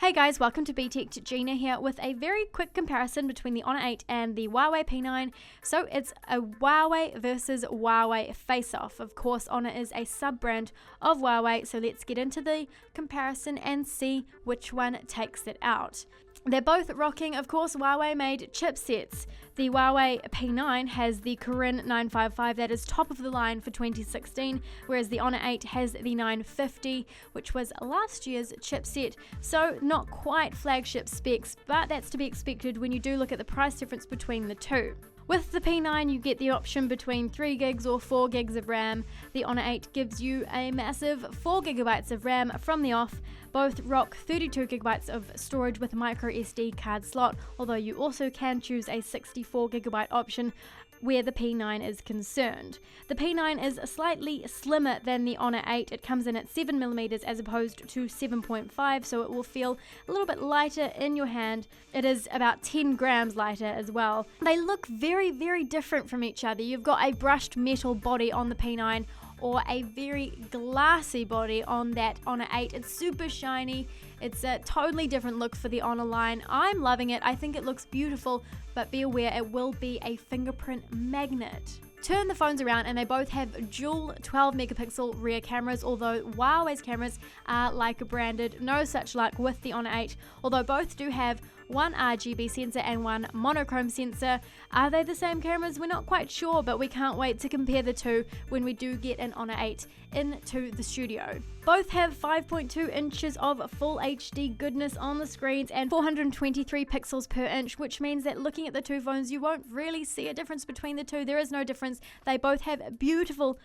Hey guys, welcome to BTech. Gina here with a very quick comparison between the Honor 8 and the Huawei P9. So it's a Huawei versus Huawei face-off. Of course, Honor is a sub-brand of Huawei, so let's get into the comparison and see which one takes it out. They're both rocking, of course, Huawei-made chipsets. The Huawei P9 has the Kirin 955 that is top of the line for 2016, whereas the Honor 8 has the 950, which was last year's chipset. So not quite flagship specs, but that's to be expected when you do look at the price difference between the two. With the P9, you get the option between 3 gigs or 4 gigs of RAM. The Honor 8 gives you a massive 4 gigabytes of RAM from the off. Both rock 32 gigabytes of storage with a micro SD card slot, although you also can choose a 64 gigabyte option where the P9 is concerned. The P9 is slightly slimmer than the Honor 8. It comes in at 7mm as opposed to 7.5, so it will feel a little bit lighter in your hand. It is about 10 grams lighter as well. They look very, very different from each other. You've got a brushed metal body on the P9 or a very glassy body on that Honor 8. It's super shiny. It's a totally different look for the Honor line. I'm loving it. I think it looks beautiful, but be aware it will be a fingerprint magnet. Turn the phones around and they both have dual 12 megapixel rear cameras, although Huawei's cameras are Leica branded. No such luck with the Honor 8, although both do have one RGB sensor and one monochrome sensor. Are they the same cameras? We're not quite sure, but we can't wait to compare the two when we do get an Honor 8 into the studio. Both have 5.2 inches of full HD goodness on the screens and 423 pixels per inch, which means that looking at the two phones, you won't really see a difference between the two. There is no difference. They both have beautiful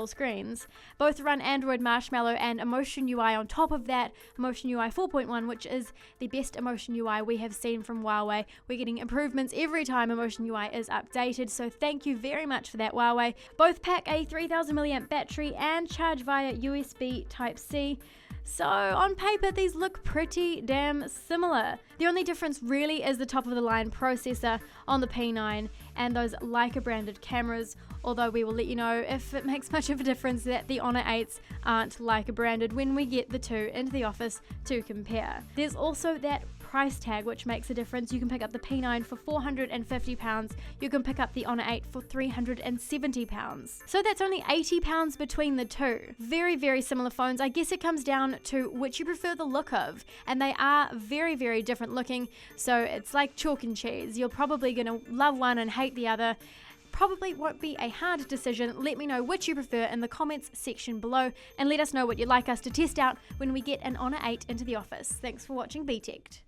screens. Both run Android Marshmallow and Emotion UI on top of that, Emotion UI 4.1, which is the best Emotion UI we have seen from Huawei. We're getting improvements every time Emotion UI is updated, so thank you very much for that, Huawei. Both pack a 3000 mAh battery and charge via USB Type-C. So on paper, these look pretty damn similar. The only difference really is the top of the line processor on the P9 and those Leica branded cameras, although we will let you know if it makes much of a difference that the Honor 8s aren't Leica branded when we get the two into the office to compare. There's also that price tag which makes a difference. You can pick up the P9 for £450, you can pick up the Honor 8 for £370. So that's only £80 between the two. Very, very similar phones. I guess it comes down to which you prefer the look of, and they are very, very different looking, so it's like chalk and cheese. You're probably gonna love one and hate the other. Probably won't be a hard decision. Let me know which you prefer in the comments section below, and let us know what you'd like us to test out when we get an Honor 8 into the office. Thanks for watching BTech.